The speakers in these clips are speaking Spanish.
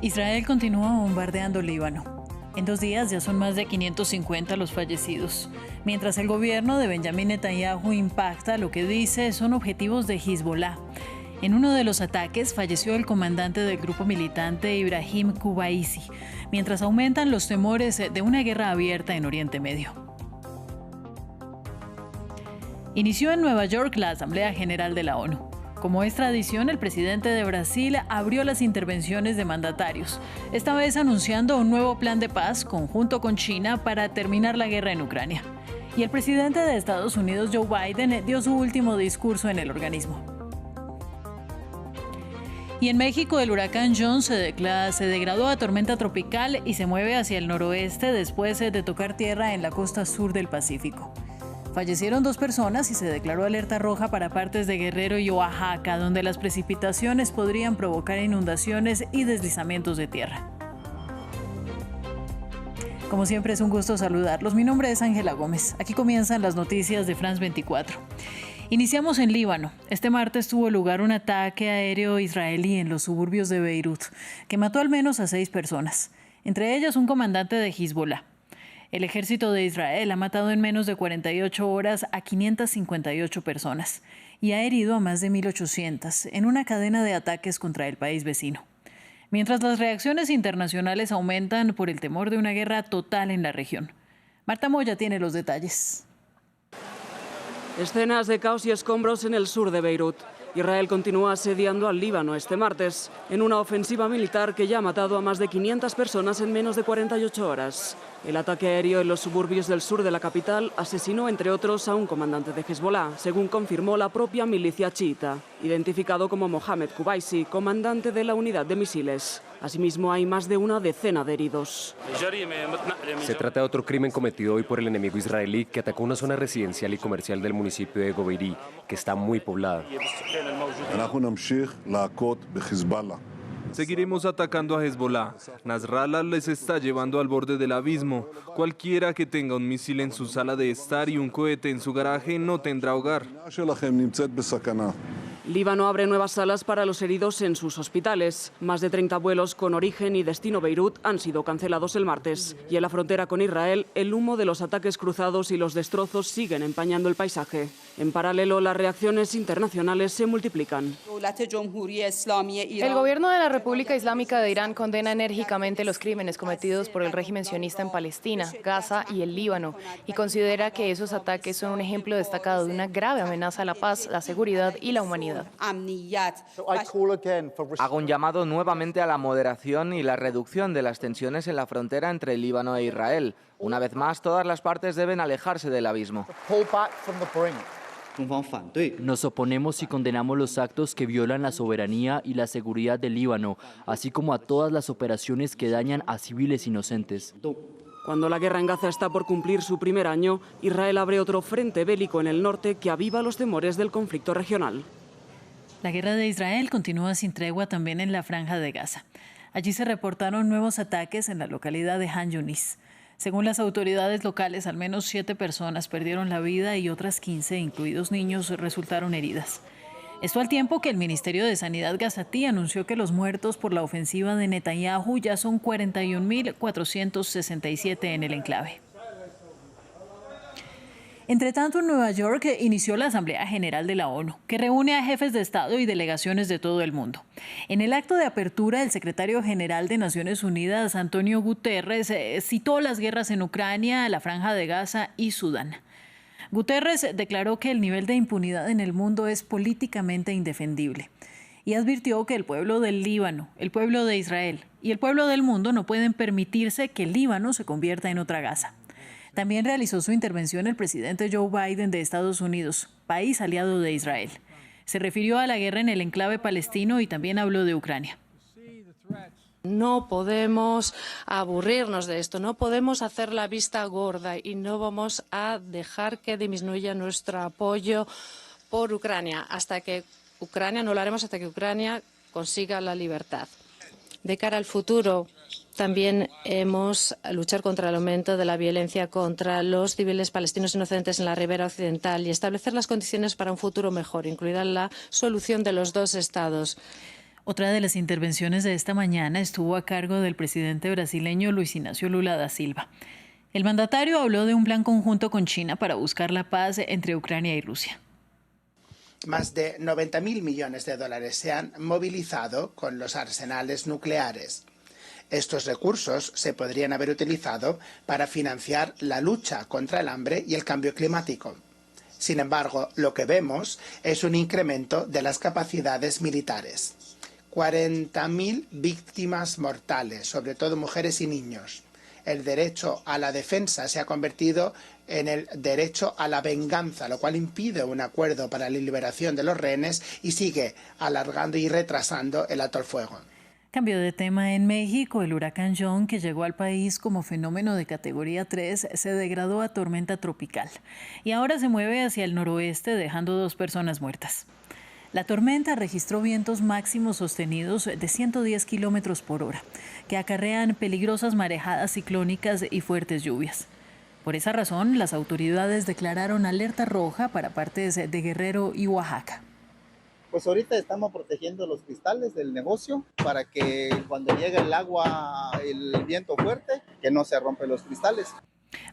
Israel continúa bombardeando Líbano. En 2 días ya son más de 550 los fallecidos, mientras el gobierno de Benjamin Netanyahu impacta lo que dice son objetivos de Hezbollah. En uno de los ataques falleció el comandante del grupo militante Ibrahim Kubaisi, mientras aumentan los temores de una guerra abierta en Oriente Medio. Inició en Nueva York la Asamblea General de la ONU. Como es tradición, el presidente de Brasil abrió las intervenciones de mandatarios, esta vez anunciando un nuevo plan de paz conjunto con China para terminar la guerra en Ucrania. Y el presidente de Estados Unidos, Joe Biden, dio su último discurso en el organismo. Y en México, el huracán John se degradó a tormenta tropical y se mueve hacia el noroeste después de tocar tierra en la costa sur del Pacífico. Fallecieron 2 personas y se declaró alerta roja para partes de Guerrero y Oaxaca, donde las precipitaciones podrían provocar inundaciones y deslizamientos de tierra. Como siempre, es un gusto saludarlos. Mi nombre es Ángela Gómez. Aquí comienzan las noticias de France 24. Iniciamos en Líbano. Este martes tuvo lugar un ataque aéreo israelí en los suburbios de Beirut, que mató al menos a 6 personas, entre ellas un comandante de Hezbollah. El ejército de Israel ha matado en menos de 48 horas a 558 personas y ha herido a más de 1.800 en una cadena de ataques contra el país vecino. Mientras las reacciones internacionales aumentan por el temor de una guerra total en la región. Marta Moya tiene los detalles. Escenas de caos y escombros en el sur de Beirut. Israel continúa asediando al Líbano este martes en una ofensiva militar que ya ha matado a más de 500 personas en menos de 48 horas. El ataque aéreo en los suburbios del sur de la capital asesinó, entre otros, a un comandante de Hezbollah, según confirmó la propia milicia chiita, identificado como Mohamed Kubaisi, comandante de la unidad de misiles. Asimismo, hay más de una decena de heridos. Se trata de otro crimen cometido hoy por el enemigo israelí que atacó una zona residencial y comercial del municipio de Gobeiri, que está muy poblada. Seguiremos atacando a Hezbollah. Nasrallah les está llevando al borde del abismo. Cualquiera que tenga un misil en su sala de estar y un cohete en su garaje no tendrá hogar. Líbano abre nuevas salas para los heridos en sus hospitales. Más de 30 vuelos con origen y destino Beirut han sido cancelados el martes. Y en la frontera con Israel, el humo de los ataques cruzados y los destrozos siguen empañando el paisaje. En paralelo, las reacciones internacionales se multiplican. El gobierno de la República Islámica de Irán condena enérgicamente los crímenes cometidos por el régimen sionista en Palestina, Gaza y el Líbano, y considera que esos ataques son un ejemplo destacado de una grave amenaza a la paz, la seguridad y la humanidad. Hago un llamado nuevamente a la moderación y la reducción de las tensiones en la frontera entre Líbano e Israel. Una vez más, todas las partes deben alejarse del abismo. Nos oponemos y condenamos los actos que violan la soberanía y la seguridad del Líbano, así como a todas las operaciones que dañan a civiles inocentes. Cuando la guerra en Gaza está por cumplir su primer año, Israel abre otro frente bélico en el norte que aviva los temores del conflicto regional. La guerra de Israel continúa sin tregua también en la Franja de Gaza. Allí se reportaron nuevos ataques en la localidad de Han Yunis. Según las autoridades locales, al menos 7 personas perdieron la vida y otras 15, incluidos niños, resultaron heridas. Esto al tiempo que el Ministerio de Sanidad gazatí anunció que los muertos por la ofensiva de Netanyahu ya son 41.467 en el enclave. Entre tanto, en Nueva York inició la Asamblea General de la ONU, que reúne a jefes de Estado y delegaciones de todo el mundo. En el acto de apertura, el secretario general de Naciones Unidas, Antonio Guterres, citó las guerras en Ucrania, la Franja de Gaza y Sudán. Guterres declaró que el nivel de impunidad en el mundo es políticamente indefendible y advirtió que el pueblo del Líbano, el pueblo de Israel y el pueblo del mundo no pueden permitirse que el Líbano se convierta en otra Gaza. También realizó su intervención el presidente Joe Biden de Estados Unidos, país aliado de Israel. Se refirió a la guerra en el enclave palestino y también habló de Ucrania. No podemos aburrirnos de esto, no podemos hacer la vista gorda y no vamos a dejar que disminuya nuestro apoyo por Ucrania. No lo haremos hasta que Ucrania consiga la libertad. De cara al futuro, también hemos luchar contra el aumento de la violencia contra los civiles palestinos inocentes en la ribera occidental y establecer las condiciones para un futuro mejor, incluida la solución de los 2 estados. Otra de las intervenciones de esta mañana estuvo a cargo del presidente brasileño Luis Inácio Lula da Silva. El mandatario habló de un plan conjunto con China para buscar la paz entre Ucrania y Rusia. Más de 90.000 millones de dólares se han movilizado con los arsenales nucleares. Estos recursos se podrían haber utilizado para financiar la lucha contra el hambre y el cambio climático. Sin embargo, lo que vemos es un incremento de las capacidades militares. 40.000 víctimas mortales, sobre todo mujeres y niños. El derecho a la defensa se ha convertido en el derecho a la venganza, lo cual impide un acuerdo para la liberación de los rehenes y sigue alargando y retrasando el alto el fuego. Cambio de tema en México, el huracán John, que llegó al país como fenómeno de categoría 3, se degradó a tormenta tropical y ahora se mueve hacia el noroeste, dejando 2 personas muertas. La tormenta registró vientos máximos sostenidos de 110 kilómetros por hora, que acarrean peligrosas marejadas ciclónicas y fuertes lluvias. Por esa razón, las autoridades declararon alerta roja para partes de Guerrero y Oaxaca. Pues ahorita estamos protegiendo los cristales del negocio para que cuando llegue el agua, el viento fuerte, que no se rompen los cristales.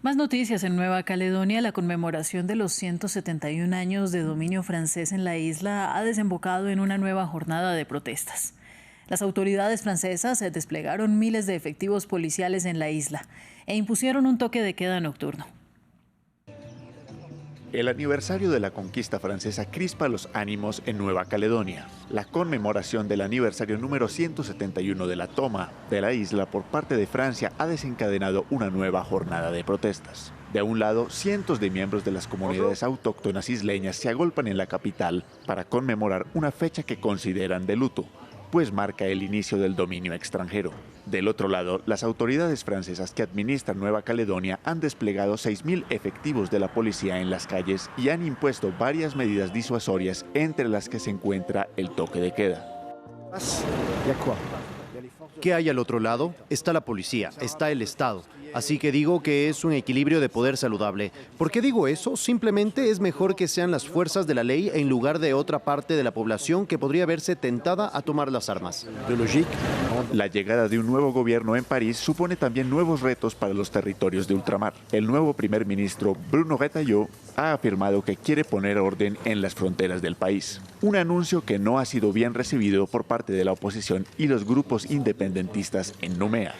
Más noticias en Nueva Caledonia. La conmemoración de los 171 años de dominio francés en la isla ha desembocado en una nueva jornada de protestas. Las autoridades francesas desplegaron miles de efectivos policiales en la isla e impusieron un toque de queda nocturno. El aniversario de la conquista francesa crispa los ánimos en Nueva Caledonia. La conmemoración del aniversario número 171 de la toma de la isla por parte de Francia ha desencadenado una nueva jornada de protestas. De un lado, cientos de miembros de las comunidades autóctonas isleñas se agolpan en la capital para conmemorar una fecha que consideran de luto, pues marca el inicio del dominio extranjero. Del otro lado, las autoridades francesas que administran Nueva Caledonia han desplegado 6.000 efectivos de la policía en las calles y han impuesto varias medidas disuasorias, entre las que se encuentra el toque de queda. ¿Qué hay al otro lado? Está la policía, está el Estado. Así que digo que es un equilibrio de poder saludable. ¿Por qué digo eso? Simplemente es mejor que sean las fuerzas de la ley en lugar de otra parte de la población que podría verse tentada a tomar las armas. La llegada de un nuevo gobierno en París supone también nuevos retos para los territorios de ultramar. El nuevo primer ministro, Bruno Retailleau, ha afirmado que quiere poner orden en las fronteras del país. Un anuncio que no ha sido bien recibido por parte de la oposición y los grupos independentistas en Nouméa.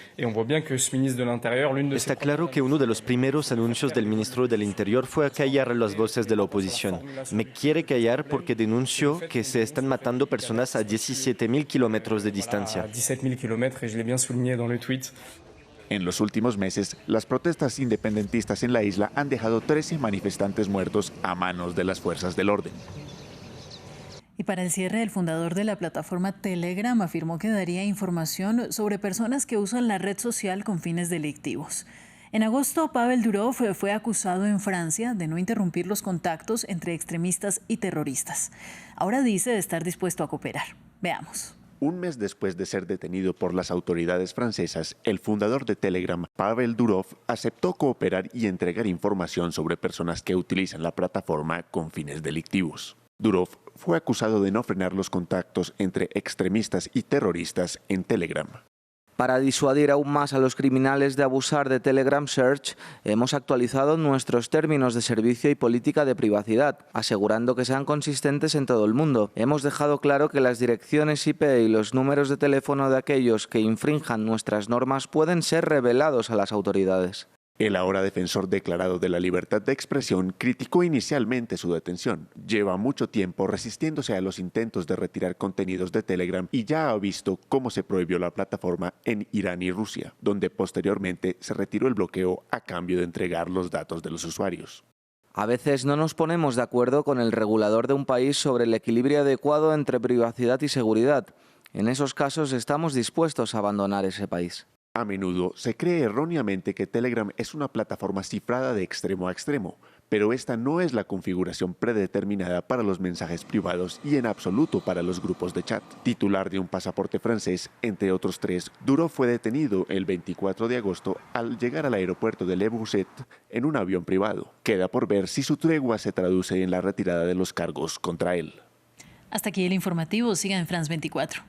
Está claro que uno de los primeros anuncios del ministro del Interior fue acallar las voces de la oposición. Me quiere callar porque denunció que se están matando personas a 17.000 kilómetros de distancia. En los últimos meses, las protestas independentistas en la isla han dejado 13 manifestantes muertos a manos de las fuerzas del orden. Y para el cierre, el fundador de la plataforma Telegram afirmó que daría información sobre personas que usan la red social con fines delictivos. En agosto, Pavel Durov fue acusado en Francia de no interrumpir los contactos entre extremistas y terroristas. Ahora dice estar dispuesto a cooperar. Veamos. Un mes después de ser detenido por las autoridades francesas, el fundador de Telegram, Pavel Durov, aceptó cooperar y entregar información sobre personas que utilizan la plataforma con fines delictivos. Durov fue acusado de no frenar los contactos entre extremistas y terroristas en Telegram. Para disuadir aún más a los criminales de abusar de Telegram Search, hemos actualizado nuestros términos de servicio y política de privacidad, asegurando que sean consistentes en todo el mundo. Hemos dejado claro que las direcciones IP y los números de teléfono de aquellos que infrinjan nuestras normas pueden ser revelados a las autoridades. El ahora defensor declarado de la libertad de expresión criticó inicialmente su detención. Lleva mucho tiempo resistiéndose a los intentos de retirar contenidos de Telegram y ya ha visto cómo se prohibió la plataforma en Irán y Rusia, donde posteriormente se retiró el bloqueo a cambio de entregar los datos de los usuarios. A veces no nos ponemos de acuerdo con el regulador de un país sobre el equilibrio adecuado entre privacidad y seguridad. En esos casos estamos dispuestos a abandonar ese país. A menudo se cree erróneamente que Telegram es una plataforma cifrada de extremo a extremo, pero esta no es la configuración predeterminada para los mensajes privados y en absoluto para los grupos de chat. Titular de un pasaporte francés, entre otros 3, Durov fue detenido el 24 de agosto al llegar al aeropuerto de Le Bourget en un avión privado. Queda por ver si su tregua se traduce en la retirada de los cargos contra él. Hasta aquí el informativo. Siga en France 24.